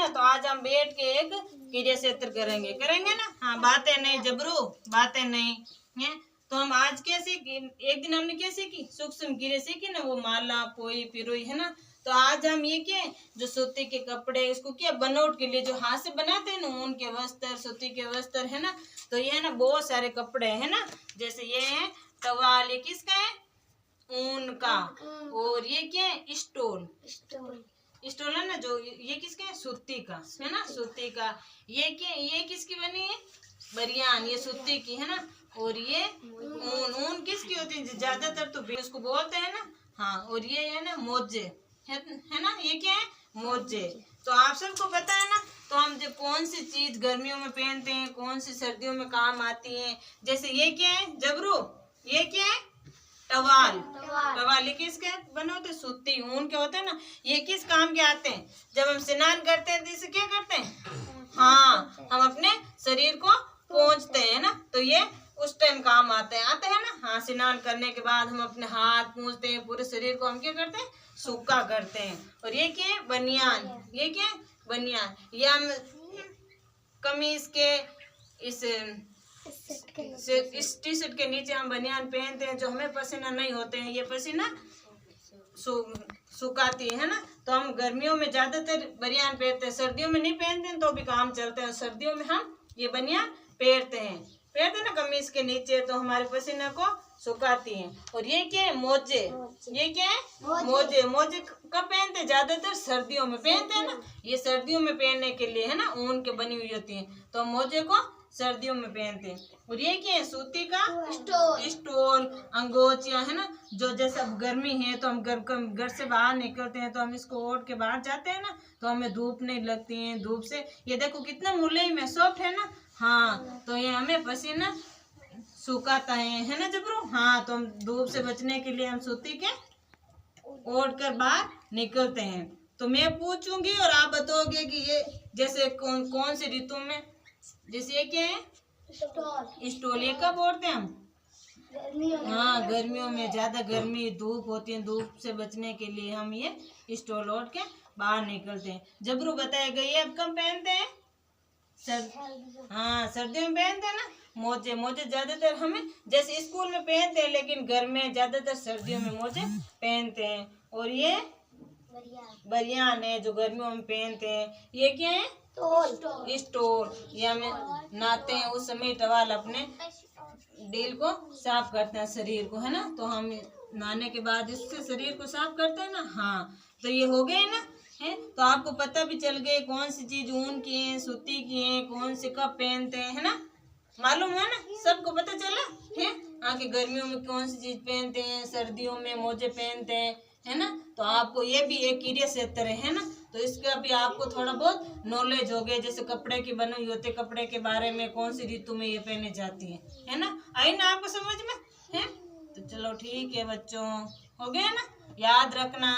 ना, तो आज हम बैठ के एक क्रिया क्षेत्र करेंगे ना। हाँ, बातें नहीं जबरू, बातें नहीं है। तो हम आज कैसे, एक दिन हमने कैसे की सूक्ष्म क्रिया सीखी ना, वो माला पोई पिरोई है ना। तो आज हम ये क्या, जो सूती के कपड़े, इसको क्या बनावट के लिए जो हाथ से बनाते हैं ना, ऊन के वस्त्र, सूती के वस्त्र है ना। तो ये है ना बहुत सारे कपड़े है ना, जैसे ये है टवाल, ये किसका है, ऊन का। और ये क्या है, स्टोल, स्टोल है ना, जो ये किसका है, सूती का है ना, सूती का। ये क्या, ये किसकी बनी है, बनियान, ये सूती की है ना। और ये ऊन किसकी होती है, ज्यादातर तो उसको बोलते हैं ना। हाँ, और ये है ना मोजे है ना, ये क्या है, मोजे। तो आप सबको पता है ना। तो हम जब कौन सी चीज गर्मियों में पहनते हैं, कौन सी सर्दियों में काम आती है। जैसे ये क्या है जबरू, ये क्या है, टवाल, टवाल ये किसके बने होते, सूती ऊन के होते हैं ना। ये किस काम के आते हैं, जब हम स्नान करते हैं तो इसे क्या करते हैं, हाँ, हम अपने शरीर को पोंछते हैं ना। तो ये उस टाइम काम आते हैं ना। हाँ, स्नान करने के बाद हम अपने हाथ पोंछते हैं, पूरे शरीर को हम क्या करते हैं, सूखा करते हैं। और ये क्या है, बनियान, ये क्या है, बनियान। ये हम कमीज के इस टी शर्ट के नीचे हम बनियान पहनते हैं, जो हमें पसीना नहीं होते हैं, ये पसीना सुखाती है ना। तो हम गर्मियों में ज्यादातर बनियान पहनते हैं, सर्दियों में नहीं पहनते हैं तो भी काम चलते हैं। सर्दियों में हम ये बनियान पहनते हैं ना कमीज के नीचे, तो हमारे पसीना को सुखाती हैं। और ये क्या है, मोजे, ये क्या है, मोजे। मोजे कब पहनते हैं, ज्यादातर सर्दियों में पहनते हैं ना। ये सर्दियों में पहनने के लिए है ना, ऊन के बनी हुई होती है, तो मोजे को सर्दियों में पहनते हैं। और ये क्या है, सूती का स्टोल, अंगोचिया है ना। जो जैसे अब गर्मी है तो हम घर से बाहर निकलते हैं तो हम इसको ओढ़ के बाहर जाते हैं ना, तो हमें धूप नहीं लगती है। धूप से ये देखो कितना मुलायम में सॉफ्ट है ना। हाँ, तो ये हमें पसीना सुखाता है ना जबरू। हाँ, तो हम धूप से बचने के लिए हम सूती के ओढ़ कर बाहर निकलते हैं। तो मैं पूछूंगी और आप बताओगे कि ये जैसे कौन से ऋतु में, जैसे ये क्या है, स्टोल, ये कब ओढ़ते हैं हम, हाँ, गर्मियों में, ज्यादा गर्मी धूप होती है, धूप से बचने के लिए हम ये स्टोल ओढ़ के बाहर निकलते हैं। जबरू बताएगा ये अब कब पहनते हैं, हाँ, सर्दियों में पहनते हैं ना। मोजे, मोजे ज्यादातर हमें जैसे स्कूल में पहनते हैं, लेकिन घर में ज्यादातर सर्दियों में मोजे पहनते हैं। और ये बनियान है जो गर्मियों में पहनते हैं। ये क्या है, स्टोल, ये हमें नहाते हैं उस समय टवाल अपने दिल को साफ करते हैं, शरीर को है ना। तो हम नहाने के बाद इससे शरीर को साफ करते हैं ना। हाँ, तो ये हो गए ना है। तो आपको पता भी चल गए कौन सी चीज ऊन की है, सूती की है, कौन से कब पहनते हैं, है ना। मालूम है ना, सबको पता चला है। आगे गर्मियों में कौन सी चीज पहनते हैं, सर्दियों में मोजे पहनते हैं, है ना। तो आपको ये भी एक क्रिया क्षेत्र है ना, तो इसका भी आपको थोड़ा बहुत नॉलेज हो गया। जैसे कपड़े की बनी हुई होते, कपड़े के बारे में कौन सी ऋतु में ये पहने जाती है ना। आई ना आपको समझ में है। तो चलो ठीक है बच्चों, हो गया ना, याद रखना।